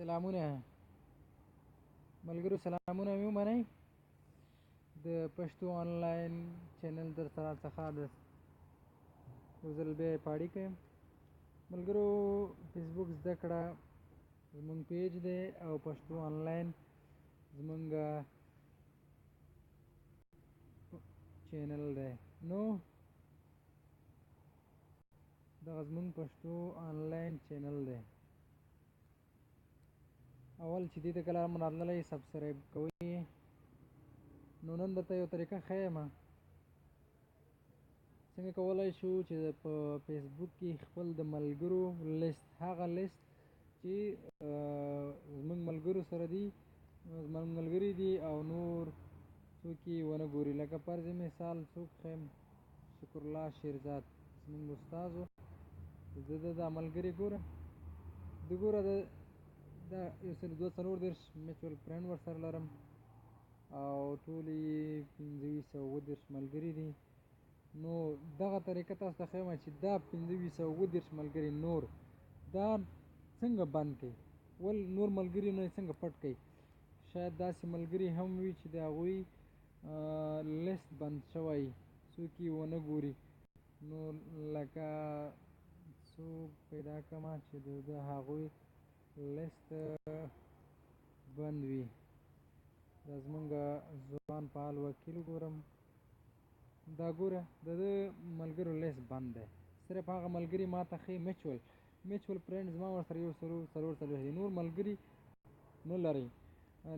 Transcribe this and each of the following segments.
سلامونه ملګرو، سلامونه مې ومنئ. د پښتو آنلاین چینل در سره څخه د یو ځل بیا په اړیکه یم. ملګرو، فیسبوک زده کړه زمونږ پیج دی او پښتو آنلاین زمونږ چینل دی. نو دغه زمونږ پښتو آنلاین چینل دی. اول چې دې ته کله هم راتللی سبسکرایب کوئ. نو نن درته یو طریقه ښیم څنګه کولی شو چې په فیسبوک کې خپل د ملګرو لیست، هغه لیست چې زمونږ ملګرو سره دي، زمونږ ملګري دي او نور څوک یې ونه ګوري. لکه فرض مثال څوک ښیم، شکر الله شیرزاد زمونږ استاد و، د دا ملګري ګوره، د ګوره د یو سل 240 میچوال فرینډ ورسره لرم او ټول یې 1520 ملګري دي. نو دغه طریقه تاسو ته ښیم چې دا 1520 ملګري نور دا څنګه بند کړئ، ول نور ملګري نه څنګه پټ کړئ. شاید داسې ملګري هم وي چې د هغوی لیست بند شوی، څوک یې ونه ګوري. نو لکه څوک پیدا کړمه چې د هغوی لیست بند وي. دا زمونږ ځوان فعال وکیل ګورم، دا ګوره د ده ملګرو لیست بند دی. صرف هغه ملګري ما ته ښیي میچوال فرینډ زما ورسره یو سلو 440 دي. نور ملګري نه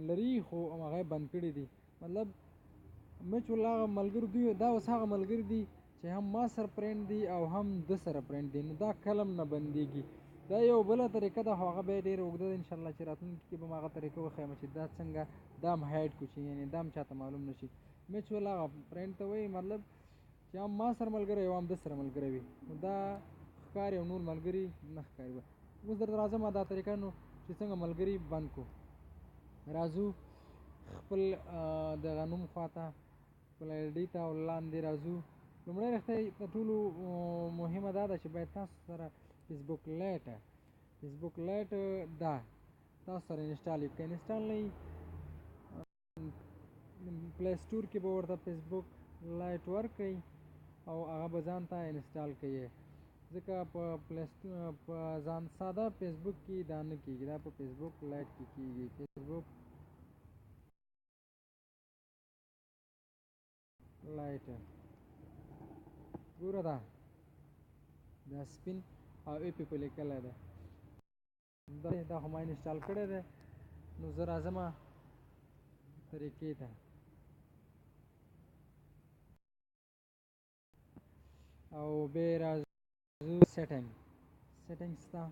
لري خو هغه یې بند کړي دي. مطلب میچوال هغه ملګرو دي، دا اوس هغه ملګري دي چې هم ما سره فرینډ دي او هم ده سره فرینډ دي. نو دا کله هم نه بندېږي. دا یو بله طریقه ده خو هغه بیا ډېره اوږده ده. انشاءالله چې راتلونکي کې به م هغه طریقه وښیم چې دا څنګه دا هم هایډ کړو، چې یعنې دا هم چاته معلوم نه شي. میچوال هغه فرینډ ته وایي مطلب چې هم ما سره ملګری او هم ده سره ملګری وي. نو دا ښکاري او نور ملګري نه ښکاري. اوس درته راځم دا طریقه نو چې څنګه ملګري بند کړو. راځو خپل دغه نوم خواته، خپل آی ډي ته او لاندې راځو. لومړی رښتیا تر ټولو مهمه دا ده چې باید تاسو سره فیسبوک لایټ دا تاسو سره انسټال وي. که انسټال نه وي پلی سټور کې به ورته فیسبوک لایټ ورکړئ او هغه به ځان ته انسټال کړئ. ځکه په ځان ساده فیسبوک کې دا نه کېږي، دا په فیسبوک لایټ کې کېږي. فیسبوک لایټ ګوره دا سپین او ایپی په لیکلی دی. دا خو ما انسټال کړی دی. نو زه راځم طریقې ته. او بیا راځو سیټنګس ته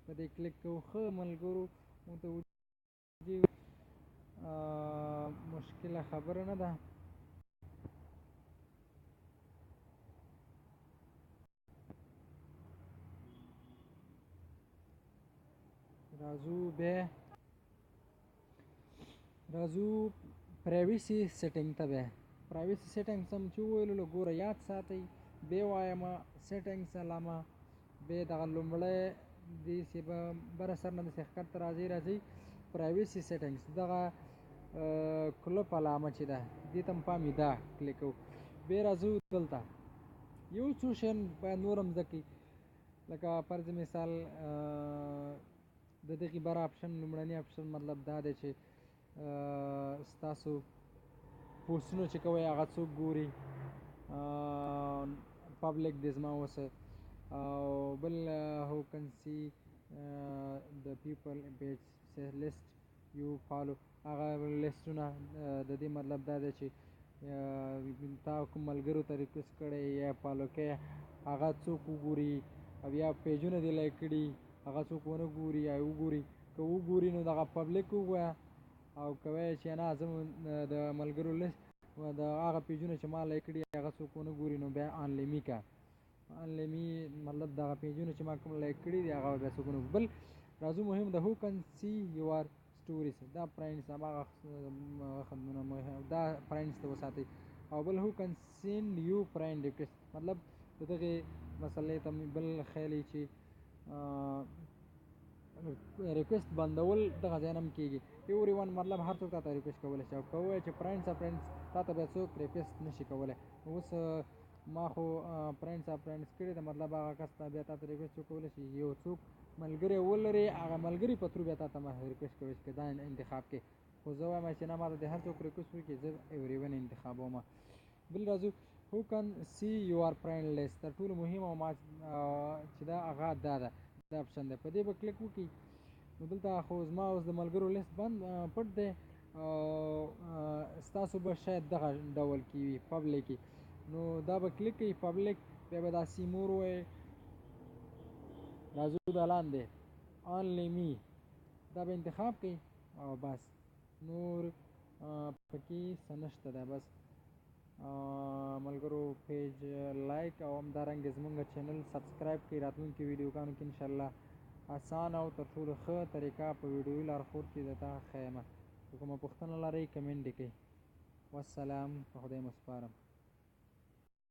په دې کلیک کوو. ښه ملګرو متوجه مشکله خبره نه ده. راځو پرایویسي سیټنګ ته. بیا پرایویسي سیټنګ هم چې وویلو ګوره یاد ساتئ. بیا وایم سیټنګس علامه، بیا دغه لومړی داسې به بره سر نه داسې ښکته راځئ پرایویسي سیټنګس، دغه کلپ علامه چې ده دې ته هم پام وي، دا کلیک کوو. بیا راځو دلته یو څو شیان باید نور هم زده کړئ. لکه فرض مثال د دغې بره اپشن، لومړني اپشن مطلب دا دی چې ستاسو پوسټونه چې کوئ هغه څوک ګوري، پبلیک دی زما اوسه. او بل هو کن سی د پیپل پیج لیست یو فالو، هغه لیستونه د دې مطلب دا دی چې تا کوم ملګرو ته ریکویسټ کړی یا فالو کړی هغه څوک وګوري، او یا پیجونه دې لایک کړي هغه څوک ونه ګوري یا وګوري. که وګوري نو دغه پبلیک ووایه، او که وایې چې نه زه د ملګرو لیست د هغه پیجونه چې ما لایک کړي هغه څوک ونه ګوري نو بیا انلیمي که انلیمي مطلب دغه پیجونه چې ما کوم لایک کړي دي هغه بیا څوک ونه ګوري. بل راځو مهم د هو کن سی یور سټوریز، دا فرینډس هماغه دا فرینډس ته وساتئ. او بل هو کن سینډ یو فرینډ ریکویسټ، مطلب د دغې مسلې ته بل خیالي چې ریکویسټ بندول دغه ځای نه هم کېږي. ایوری ون مطلب هر څوک تا ته ریکویسټ کولی شي، او که ووایې چې فرینډس آف فرینډس تا ته بیا څوک ریکویسټ نه شي کولی. اوس ما خو فرینډس آف فرینډس کړي ده، مطلب هغه کس ته بیا تا ته ریکویسټ وکولی شي. یو څوک ملګری ولرې، هغه ملګري په تھرو بیا تا ته ریکویسټ کوي چې دا انتخاب کړي. خو زه وایم چې نه، ما ته د هر څوک ریکویسټ وکړي زه ایوری ون انتخابوم. بل راځو هو کن سی یور فرینډ لیست. تر ټولو مهم او ما چې دا هغه دا ده، دا اپشن دی، په دې به کلیک وکړي. نو دلته خو زما اوس د ملګرو لیست بند پټ دی، او ستاسو به شاید دغه ډول کې وي پبلیک کې. نو دا به کلیک کوي پبلیک، بیا به دا سی مور ووایي. راځو دا لاندې آنلی می، دا به انتخاب کوي او بس نور پکې څه نشته ده. بس ملګرو پیج لایک او همدارنګه زمونږ چینل سبسکرایب کړئ. راتلونکي ویډیوګانو کې انشاءالله اسانه او تر ټولو ښه طریقه په ویډیوي لارښود کې درته ښیم. که کومه پوښتنه لرئ کمنټ یې کړئ. والسلام، په خدای مو سپارم.